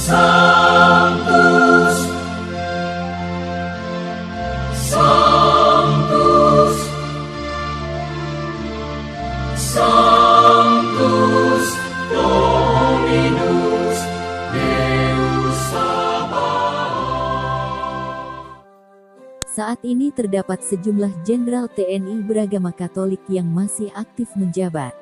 Sanctus, Sanctus, Sanctus Dominus Deus Sabaoth. Saat ini terdapat sejumlah jenderal TNI beragama Katolik yang masih aktif menjabat.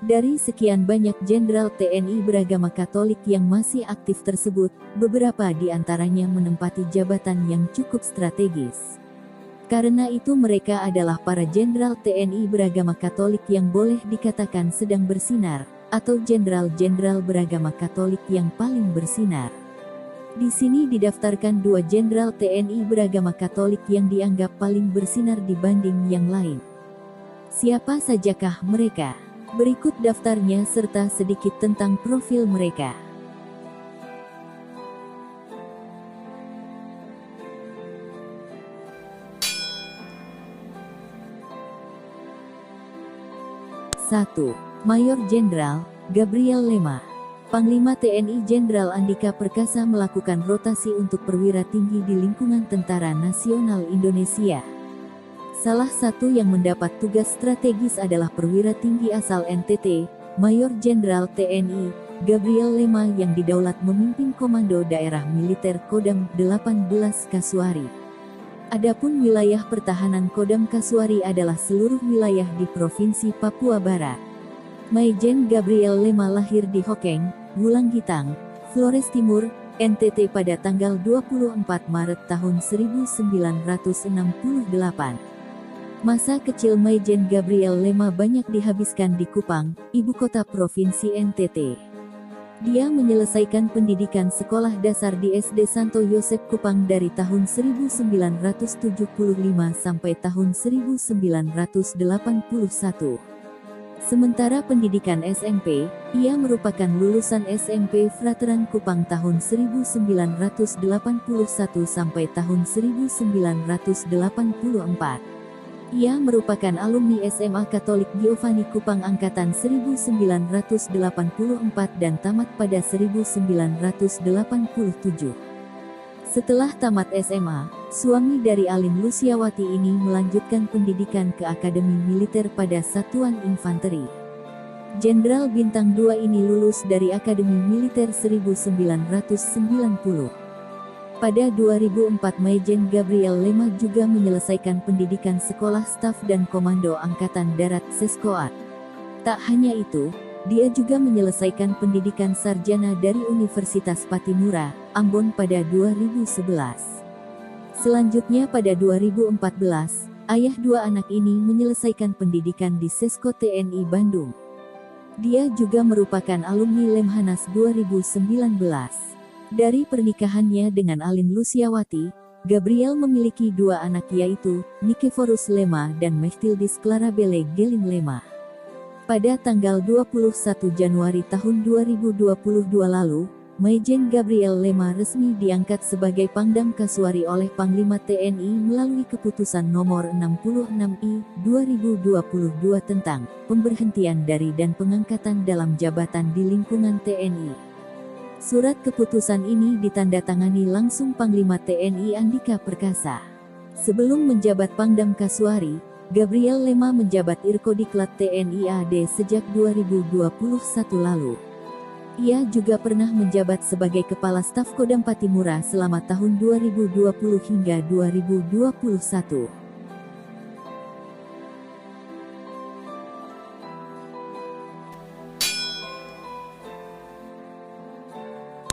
Dari sekian banyak jenderal TNI beragama Katolik yang masih aktif tersebut, beberapa di antaranya menempati jabatan yang cukup strategis. Karena itu mereka adalah para jenderal TNI beragama Katolik yang boleh dikatakan sedang bersinar, atau jenderal-jenderal beragama Katolik yang paling bersinar. Di sini didaftarkan 2 jenderal TNI beragama Katolik yang dianggap paling bersinar dibanding yang lain. Siapa sajakah mereka? Berikut daftarnya serta sedikit tentang profil mereka. Satu, Mayor Jenderal Gabriel Lema. Panglima TNI Jenderal Andika Perkasa melakukan rotasi untuk perwira tinggi di lingkungan Tentara Nasional Indonesia. Salah satu yang mendapat tugas strategis adalah perwira tinggi asal NTT, Mayor Jenderal TNI Gabriel Lema yang didaulat memimpin Komando Daerah Militer Kodam 18 Kasuari. Adapun wilayah pertahanan Kodam Kasuari adalah seluruh wilayah di Provinsi Papua Barat. Maijen Gabriel Lema lahir di Hokeng, Wulanggitang, Flores Timur, NTT pada tanggal 24 Maret tahun 1968. Masa kecil Maijen Gabriel Lema banyak dihabiskan di Kupang, ibu kota Provinsi NTT. Dia menyelesaikan pendidikan sekolah dasar di SD Santo Yosep Kupang dari tahun 1975 sampai tahun 1981. Sementara pendidikan SMP, ia merupakan lulusan SMP Frateran Kupang tahun 1981 sampai tahun 1984. Ia merupakan alumni SMA Katolik Giovanni Kupang angkatan 1984 dan tamat pada 1987. Setelah tamat SMA, suami dari Alin Lusiawati ini melanjutkan pendidikan ke Akademi Militer pada Satuan Infanteri. Jenderal Bintang 2 ini lulus dari Akademi Militer 1990. Pada 2004 Maijen Gabriel Lema juga menyelesaikan pendidikan Sekolah Staf dan Komando Angkatan Darat Seskoat. Tak hanya itu, dia juga menyelesaikan pendidikan sarjana dari Universitas Patimura, Ambon pada 2011. Selanjutnya pada 2014, ayah 2 anak ini menyelesaikan pendidikan di Sesko TNI Bandung. Dia juga merupakan alumni Lemhanas 2019. Dari pernikahannya dengan Alin Lusiawati, Gabriel memiliki 2 anak yaitu Nikeforus Lema dan Mechtildis Clarabelle Gelin Lema. Pada tanggal 21 Januari tahun 2022 lalu, Maijen Gabriel Lema resmi diangkat sebagai Pangdam Kasuari oleh Panglima TNI melalui Keputusan Nomor 66I 2022 tentang pemberhentian dari dan pengangkatan dalam jabatan di lingkungan TNI. Surat keputusan ini ditandatangani langsung Panglima TNI Andika Perkasa. Sebelum menjabat Pangdam Kasuari, Gabriel Lema menjabat Irkodiklat TNI AD sejak 2021 lalu. Ia juga pernah menjabat sebagai Kepala Staf Kodam Patimura selama tahun 2020 hingga 2021.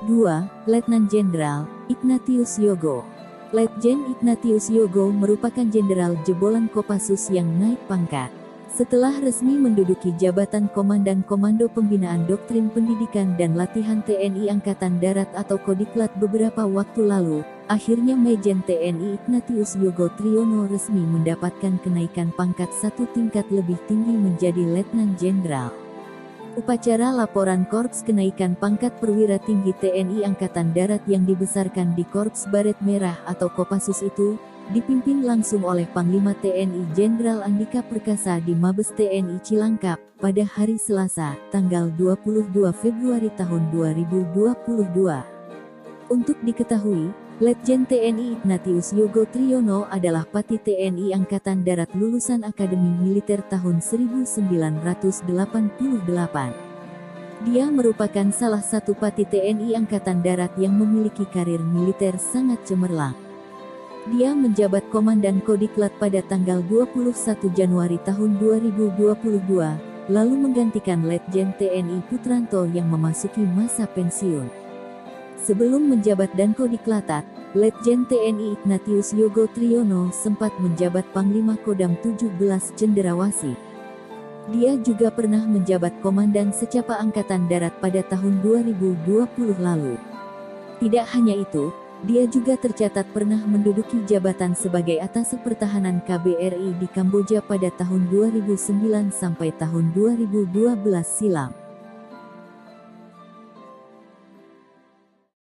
Dua, Letnan Jenderal Ignatius Yogo. Letjen Ignatius Yogo merupakan jenderal jebolan Kopassus yang naik pangkat. Setelah resmi menduduki jabatan Komandan Komando Pembinaan Doktrin Pendidikan dan Latihan TNI Angkatan Darat atau Kodiklat beberapa waktu lalu, akhirnya Maijen TNI Ignatius Yogo Triyono resmi mendapatkan kenaikan pangkat 1 tingkat lebih tinggi menjadi Letnan Jenderal. Upacara laporan Korps Kenaikan Pangkat Perwira Tinggi TNI Angkatan Darat yang dibesarkan di Korps Baret Merah atau Kopassus itu, dipimpin langsung oleh Panglima TNI Jenderal Andika Perkasa di Mabes TNI Cilangkap, pada hari Selasa, tanggal 22 Februari tahun 2022. Untuk diketahui, Letjen TNI Ignatius Yogo Triyono adalah Pati TNI Angkatan Darat lulusan Akademi Militer tahun 1988. Dia merupakan salah satu Pati TNI Angkatan Darat yang memiliki karir militer sangat cemerlang. Dia menjabat Komandan Kodiklat pada tanggal 21 Januari tahun 2022, lalu menggantikan Letjen TNI Putranto yang memasuki masa pensiun. Sebelum menjabat Dankodiklatat, Letjen TNI Ignatius Yogo Triyono sempat menjabat Panglima Kodam 17 Cenderawasih. Dia juga pernah menjabat Komandan Secapa Angkatan Darat pada tahun 2020 lalu. Tidak hanya itu, dia juga tercatat pernah menduduki jabatan sebagai Atase Pertahanan KBRI di Kamboja pada tahun 2009 sampai tahun 2012 silam.